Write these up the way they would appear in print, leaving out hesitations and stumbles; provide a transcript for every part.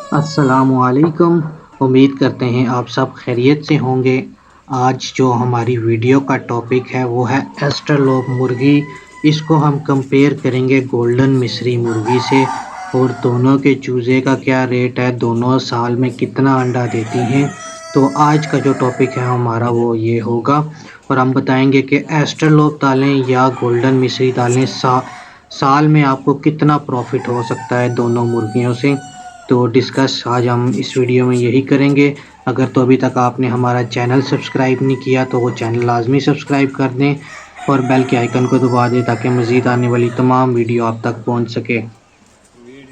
अस्सलामुअलैकुम। उम्मीद करते हैं आप सब खैरियत से होंगे। आज जो हमारी वीडियो का टॉपिक है वो है एस्ट्रलोप मुर्गी। इसको हम कंपेयर करेंगे गोल्डन मिस्री मुर्गी से और दोनों के चूज़े का क्या रेट है, दोनों साल में कितना अंडा देती हैं। तो आज का जो टॉपिक है हमारा वो ये होगा और हम बताएंगे कि एस्ट्रलोप दालें या गोल्डन मिस्री दालें साल में आपको कितना प्रॉफिट हो सकता है दोनों मुर्गियों से। तो डिस्कस आज हम इस वीडियो में यही करेंगे। अगर तो अभी तक आपने हमारा चैनल सब्सक्राइब नहीं किया तो वो चैनल लाजमी सब्सक्राइब कर दें और बेल के आइकन को दबा दें ताकि मज़ीद आने वाली तमाम वीडियो आप तक पहुंच सके।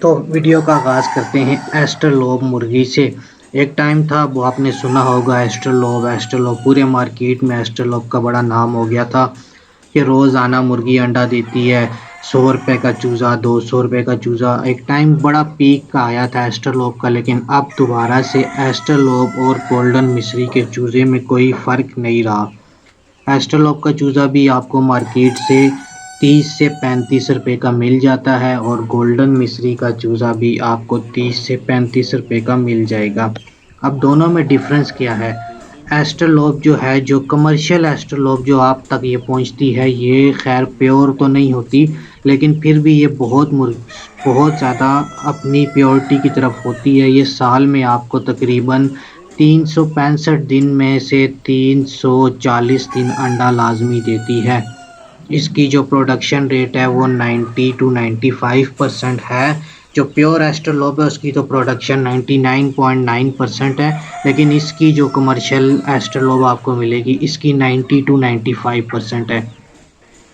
तो वीडियो का आगाज़ करते हैं एस्ट्रलोप मुर्गी से। एक टाइम था, वो आपने सुना होगा एस्ट्रलोप एस्ट्रलोप, पूरे मार्केट में एस्ट्रलोप का बड़ा नाम हो गया था कि रोज़ाना मुर्गी अंडा देती है। 100 रुपये का चूज़ा, 200 रुपये का चूज़ा, एक टाइम बड़ा पीक का आया था एस्ट्रलोप का। लेकिन अब दोबारा से एस्ट्रलोप और गोल्डन मिस्री के चूज़े में कोई फ़र्क नहीं रहा। एस्ट्रलोप का चूज़ा भी आपको मार्केट से 30 से 35 रुपये का मिल जाता है और गोल्डन मिस्री का चूज़ा भी आपको 30 से 35 रुपये का मिल जाएगा। अब दोनों में डिफरेंस क्या है? एस्ट्रलोप जो है, जो कमर्शियल एस्ट्रलोप जो आप तक ये पहुंचती है, ये खैर प्योर तो नहीं होती, लेकिन फिर भी ये बहुत ज़्यादा अपनी प्योरिटी की तरफ होती है। ये साल में आपको तकरीबन 365 दिन में से 340 दिन अंडा लाजमी देती है। इसकी जो प्रोडक्शन रेट है वो 90 टू 95% है। जो प्योर एस्ट्रलोप है उसकी तो प्रोडक्शन 99.9% है, लेकिन इसकी जो कमर्शियल एस्ट्रलोप आपको मिलेगी इसकी 90 टू 95% है।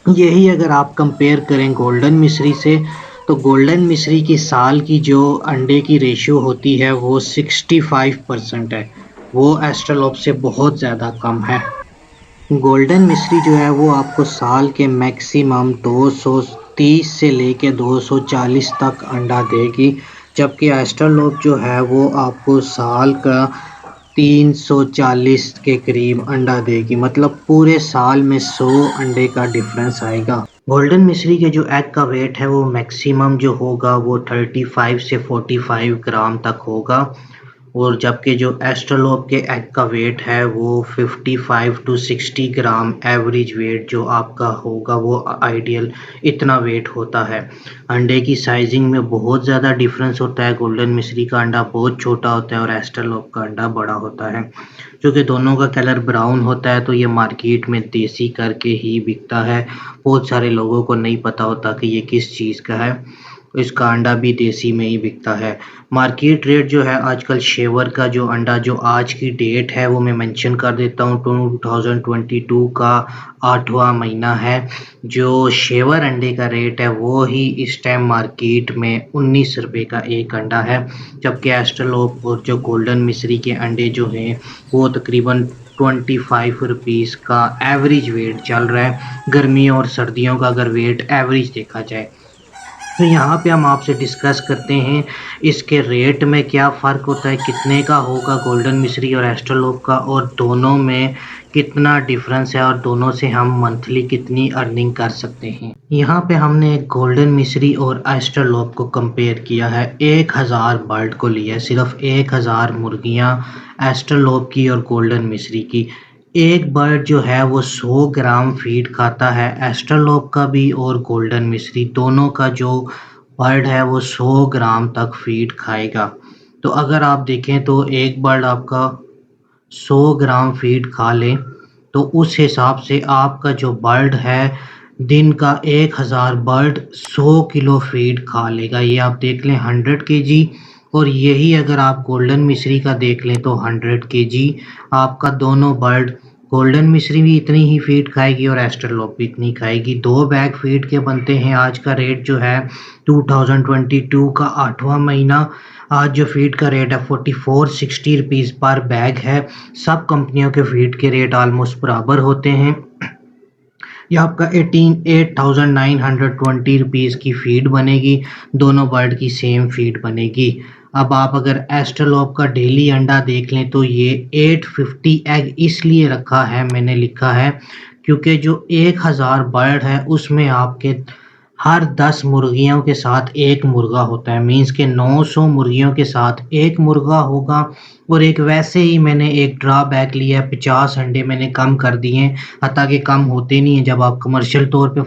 यही अगर आप कंपेयर करें गोल्डन मिस्री से, तो गोल्डन मिस्री की साल की जो अंडे की रेशियो होती है वो 65% है। वो एस्ट्रलोप से बहुत ज़्यादा कम है। गोल्डन मिस्री जो है वो आपको साल के मैक्सिमम 230 से लेके 240 तक अंडा देगी, जबकि एस्ट्रलोप जो है वो आपको साल का 340 के करीब अंडा देगी। मतलब पूरे साल में 100 अंडे का डिफरेंस आएगा। गोल्डन मिस्री के जो एग का वेट है वो मैक्सिमम जो होगा वो 35 से 45 ग्राम तक होगा, और जबकि जो एस्ट्रलोप के एग का वेट है वो 55 टू 60 ग्राम एवरेज वेट जो आपका होगा वो आइडियल इतना वेट होता है। अंडे की साइजिंग में बहुत ज़्यादा डिफरेंस होता है। गोल्डन मिस्री का अंडा बहुत छोटा होता है और एस्ट्रलोप का अंडा बड़ा होता है। क्योंकि दोनों का कलर ब्राउन होता है तो ये मार्केट में देसी करके ही बिकता है। बहुत सारे लोगों को नहीं पता होता कि ये किस चीज़ का है। इसका अंडा भी देसी में ही बिकता है। मार्केट रेट जो है आजकल शेवर का जो अंडा जो आज की डेट है वो मैं मेंशन कर देता हूँ। 2022 का 8वां महीना है। जो शेवर अंडे का रेट है वो ही इस टाइम मार्केट में 19 रुपये का एक अंडा है, जबकि एस्ट्रलोप और जो गोल्डन मिस्री के अंडे जो हैं वो तकरीबन 25 रुपीज़ का एवरेज वेट चल रहा है। गर्मियों और सर्दियों का अगर वेट एवरेज देखा जाए तो यहाँ पे हम आपसे डिस्कस करते हैं इसके रेट में क्या फ़र्क होता है, कितने का होगा गोल्डन मिस्री और एस्ट्रलोप का, और दोनों में कितना डिफरेंस है और दोनों से हम मंथली कितनी अर्निंग कर सकते हैं। यहाँ पे हमने गोल्डन मिस्री और एस्ट्रलोप को कंपेयर किया है। 1000 बर्ड को लिया है, सिर्फ 1000 मुर्गियाँ एस्ट्रलोप की और गोल्डन मिस्री की। एक बर्ड जो है वो 100 ग्राम फीड खाता है, एस्ट्रलोप का भी और गोल्डन मिस्री दोनों का जो बर्ड है वो 100 ग्राम तक फीड खाएगा। तो अगर आप देखें तो एक बर्ड आपका 100 ग्राम फीड खा ले तो उस हिसाब से आपका जो बर्ड है दिन का 1000 बर्ड 100 किलो फीड खा लेगा। ये आप देख लें 100 kg, और यही अगर आप गोल्डन मिस्री का देख लें तो 100 kg आपका दोनों बर्ड। गोल्डन मिस्री भी इतनी ही फीड खाएगी और एस्ट्रलोप भी इतनी खाएगी। 2 बैग फीड के बनते हैं। आज का रेट जो है 2022 का 8वां महीना, आज जो फीड का रेट है 4460 रुपीज़ पर बैग है। सब कंपनियों के फीड के रेट ऑलमोस्ट बराबर होते हैं। ये आपका 8920 रुपीज़ की फीड बनेगी, दोनों बर्ड की सेम फीड बनेगी। अब आप अगर एस्ट्रलोप का डेली अंडा देख लें तो ये 850 एग इसलिए रखा है, मैंने लिखा है क्योंकि जो 1000 बर्ड है उसमें आपके हर 10 मुर्गियों के साथ 1 मुर्गा होता है, मीन्स के 900 मुर्गियों के साथ 1 मुर्गा होगा। और एक वैसे ही मैंने एक ड्रॉबैक लिया है, 50 अंडे मैंने कम कर दिए हैं, हालाँकि कम होते नहीं हैं। जब आप कमर्शियल तौर पे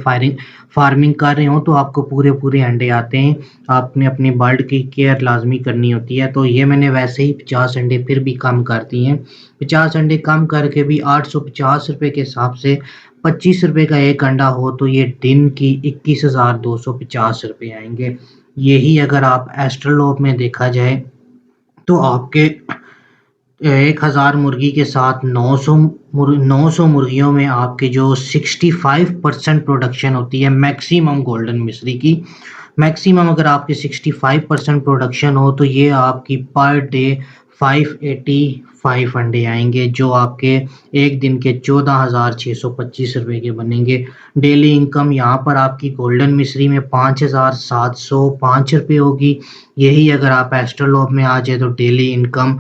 फार्मिंग कर रहे हो तो आपको पूरे-पूरे अंडे आते हैं, आपने अपनी बर्ड की केयर लाज़मी करनी होती है। तो ये मैंने वैसे ही 50 अंडे फिर भी कम कर दिए हैं, 50 अंडे कम करके भी ₹850 के हिसाब से ₹25 का एक अंडा हो तो ये दिन की ₹21,250 आएँगे। यही अगर आप एस्ट्रोलॉब में देखा जाए तो आपके 1000 मुर्गी के साथ 900 मुर्गियों में आपके जो 65% प्रोडक्शन होती है मैक्सिमम गोल्डन मिश्री की। मैक्सिमम अगर आपकी 65% प्रोडक्शन हो तो ये आपकी पर डे 585 अंडे आएँगे, जो आपके एक दिन के ₹14,625 के बनेंगे। डेली इनकम यहाँ पर आपकी गोल्डन मिश्री में ₹5,705 होगी। यही अगर आप एस्ट्रोलॉब में आ जाए तो डेली इनकम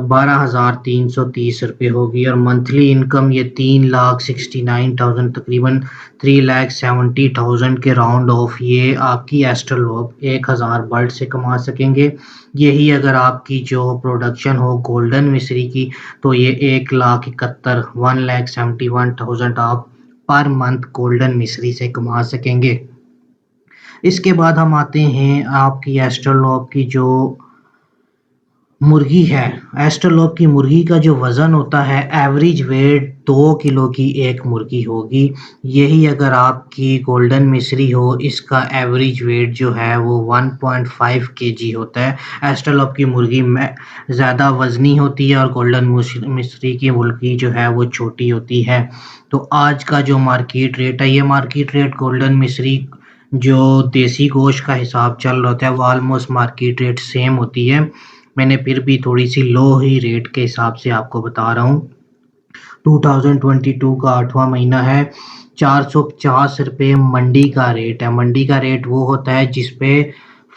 ₹12,330 होगी और मंथली इनकम ये 3,69,000 तकरीबन 3,70,000 के राउंड ऑफ ये आपकी एस्ट्रोलॉब 1000 बर्ड से कमा सकेंगे। यही अगर आपकी जो प्रोडक्शन हो गोल्डन मिश्री की तो ये 1,71,171,000 आप पर मंथ गोल्डन मिश्री से कमा सकेंगे। इसके बाद हम आते हैं आपकी एस्ट्रोलॉब की जो मुर्गी है, एस्ट्रोलॉब की मुर्गी का जो वज़न होता है एवरेज वेट 2 किलो की एक मुर्गी होगी। यही अगर आपकी गोल्डन मिश्री हो इसका एवरेज वेट जो है वो 1.5 केजी होता है। एस्ट्रोलॉब की मुर्गी में ज़्यादा वज़नी होती है और गोल्डन मिश्री की मुर्गी जो है वो छोटी होती है। तो आज का जो मार्केट रेट है, ये मार्केट रेट गोल्डन मिश्री जो देसी गोश्त का हिसाब चल रहा होता है वो ऑलमोस्ट मार्केट रेट सेम होती है। मैंने फिर भी थोड़ी-सी लो ही रेट के हिसाब से आपको बता रहा हूँ। 2022 का 8वां महीना है, ₹450 मंडी का रेट है। मंडी का रेट वो होता है जिस पे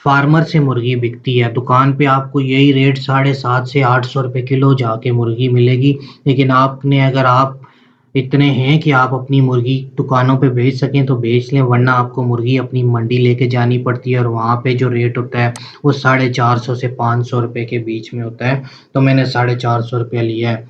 फार्मर से मुर्गी बिकती है। दुकान पे आपको यही रेट 750 से ₹800 किलो जाके मुर्गी मिलेगी। लेकिन आपने अगर आप इतने हैं कि आप अपनी मुर्गी दुकानों पे बेच सकें तो बेच लें, वरना आपको मुर्गी अपनी मंडी लेके जानी पड़ती है और वहाँ पे जो रेट होता है वो 450 से ₹500 के बीच में होता है। तो मैंने ₹450 लिया है।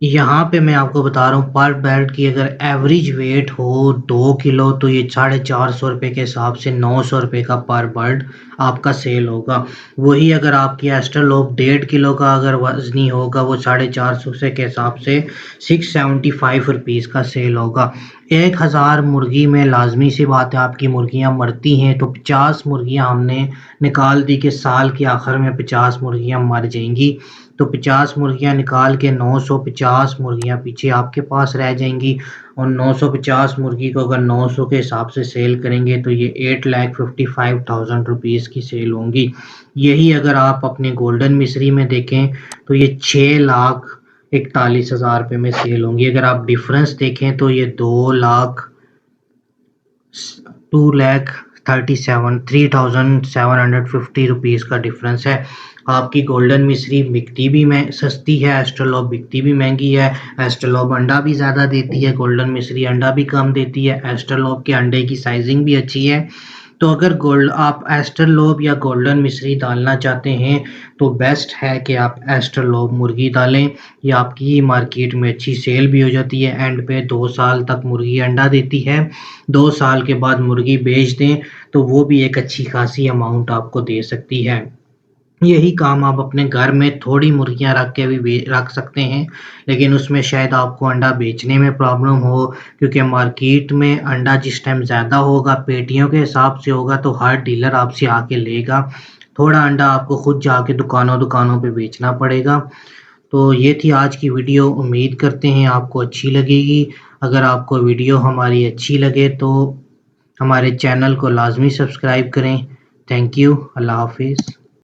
यहाँ पे मैं आपको बता रहा हूँ पर बर्ड की अगर एवरेज वेट हो 2 किलो तो ये ₹450 के हिसाब से ₹900 का पर बर्ड आपका सेल होगा। वही अगर आपकी एस्ट्रोलॉब 1.5 किलो का अगर वज़नी होगा वो 450 से के हिसाब से ₹675 का सेल होगा। 1000 मुर्गी में लाज़मी सी बात है आपकी मुर्गियाँ मरती हैं तो 50 मुर्गियाँ हमने निकाल दी कि साल के आखिर में 50 मुर्गियाँ मर जाएँगी। तो 50 मुर्गियाँ निकाल के 950 मुर्गियाँ पीछे आपके पास रह जाएँगी और 950 मुर्गी को अगर 900 के हिसाब से सेल करेंगे तो ये ₹8,55,000 की सेल होंगी। यही अगर आप अपने गोल्डन मिश्री में देखें तो ये ₹6,41,000 में सेल होंगी। अगर आप डिफरेंस देखें तो ये 2,37,3,750 रुपीज़ का डिफरेंस है। आपकी गोल्डन मिश्री बिकती भी में सस्ती है, एस्ट्रोलॉब बिकती भी महंगी है। एस्ट्रोलॉब अंडा भी ज़्यादा देती है, गोल्डन मिश्री अंडा भी कम देती है। एस्ट्रोलॉब के अंडे की साइजिंग भी अच्छी है। तो अगर आप एस्ट्रोलॉब या गोल्डन मिश्री डालना चाहते हैं तो बेस्ट है कि आप एस्ट्रोलॉब मुर्गी डालें। ये आपकी मार्केट में अच्छी सेल भी हो जाती है। एंड पे 2 साल तक मुर्गी अंडा देती है। 2 साल के बाद मुर्गी बेच दें तो वो भी एक अच्छी खासी अमाउंट आपको दे सकती है। यही काम आप अपने घर में थोड़ी मुर्गियाँ रख के भी रख सकते हैं, लेकिन उसमें शायद आपको अंडा बेचने में प्रॉब्लम हो, क्योंकि मार्केट में अंडा जिस टाइम ज़्यादा होगा, पेटियों के हिसाब से होगा तो हर डीलर आपसे आके लेगा। थोड़ा अंडा आपको खुद जाके दुकानों पे बेचना पड़ेगा। तो ये थी आज की वीडियो, उम्मीद करते हैं आपको अच्छी लगेगी। अगर आपको वीडियो हमारी अच्छी लगे तो हमारे चैनल को लाज़मी सब्सक्राइब करें। Thank you. अल्लाह हाफ़िज़।